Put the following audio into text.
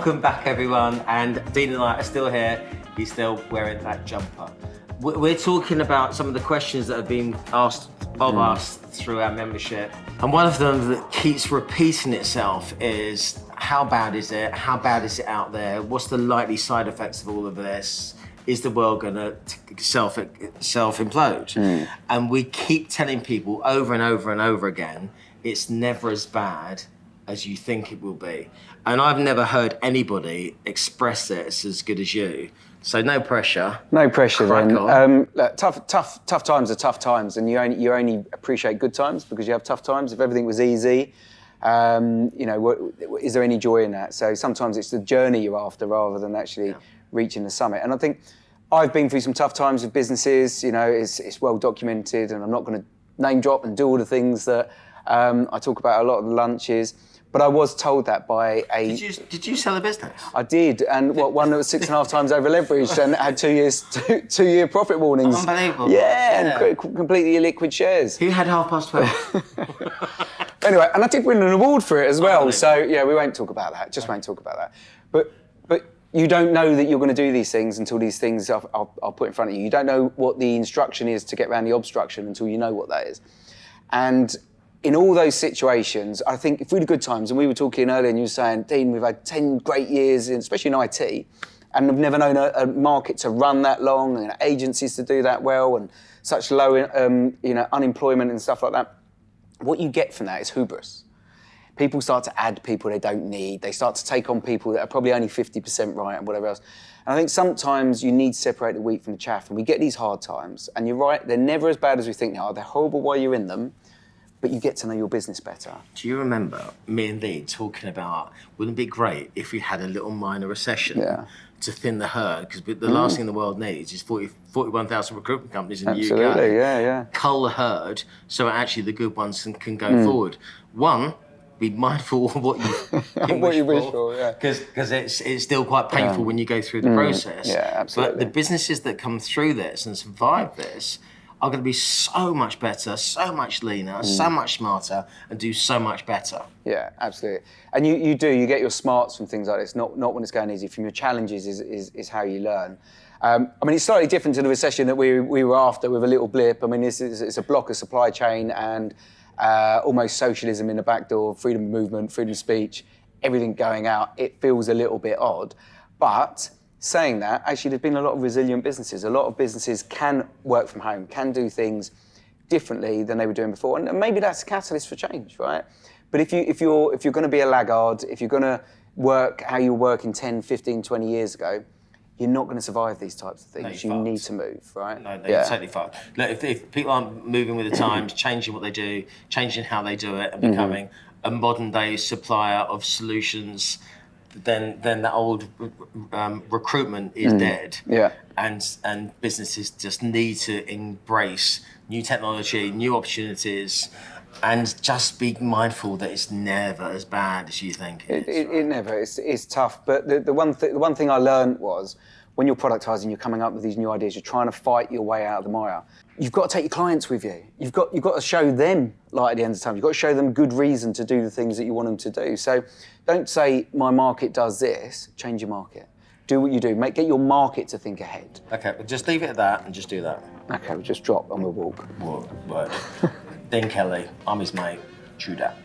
Welcome back, everyone. And Dean and I are still here. He's still wearing that jumper. We're talking about some of the questions that have been asked of us through our membership. And one of them that keeps repeating itself is, how bad is it? How bad is it out there? What's the likely side effects of all of this? Is the world gonna self-implode? And we keep telling people over and over and over again, it's never as bad as you think it will be. And I've never heard anybody express this as good as you. So no pressure. No pressure Crack then. on. Look, tough times are tough times, and you only appreciate good times because you have tough times. If everything was easy, is there any joy in that? So sometimes it's the journey you're after rather than actually reaching the summit. And I think I've been through some tough times with businesses. It's well documented, and I'm not going to name drop and do all the things that I talk about a lot of the lunches. But I was told that by a... Did you sell a business? I did, and one that was 6.5 times over leveraged and had 2-year profit warnings. Unbelievable. Yeah, and completely illiquid shares. Who had 12:30? Anyway, and I did win an award for it as well. So yeah, we won't talk about that. Just won't talk about that. But you don't know that you're going to do these things until these things are put in front of you. You don't know what the instruction is to get around the obstruction until you know what that is. And in all those situations, I think if we had good times, and we were talking earlier and you were saying, Dean, we've had 10 great years, especially in IT, and I've never known a market to run that long, and agencies to do that well, and such low unemployment and stuff like that. What you get from that is hubris. People start to add people they don't need. They start to take on people that are probably only 50% right and whatever else. And I think sometimes you need to separate the wheat from the chaff, and we get these hard times, and you're right, they're never as bad as we think they are. They're horrible while you're in them, but you get to know your business better. Do you remember me and Lee talking about, wouldn't it be great if we had a little minor recession to thin the herd? Because the last thing the world needs is 41,000 recruitment companies in the UK. Absolutely, yeah. Cull the herd so actually the good ones can go forward. One, be mindful of what you wish for, yeah. Because it's still quite painful when you go through the process. Yeah, absolutely. But the businesses that come through this and survive this are going to be so much better, so much leaner, so much smarter, and do so much better. Yeah, absolutely. And you get your smarts from things like this, not when it's going easy. From your challenges is how you learn. It's slightly different to the recession that we were after with a little blip. It's a block of supply chain and almost socialism in the back door, freedom of movement, freedom of speech, everything going out. It feels a little bit odd, but saying that, actually there's been a lot of resilient businesses. A lot of businesses can work from home, can do things differently than they were doing before. And maybe that's a catalyst for change, right? But if you're going to be a laggard, if you're going to work how you were working 10, 15, 20 years ago, you're not going to survive these types of things. You need to move, right? No, you're totally fucked. Look, if people aren't moving with the times, changing what they do, changing how they do it, and becoming a modern day supplier of solutions, then that old recruitment is dead. Yeah. And businesses just need to embrace new technology, new opportunities, and just be mindful that it's never as bad as you think it is. It never. It's tough. But the one thing I learned was, when you're productizing, you're coming up with these new ideas, you're trying to fight your way out of the mire. You've got to take your clients with you. You've got to show them light at the end of the tunnel. You've got to show them good reason to do the things that you want them to do. So don't say, my market does this. Change your market. Do what you do. Get your market to think ahead. Okay, but just leave it at that and just do that. Okay, we'll just drop and we'll walk. Word. Dean Kelly, I'm his mate. True that.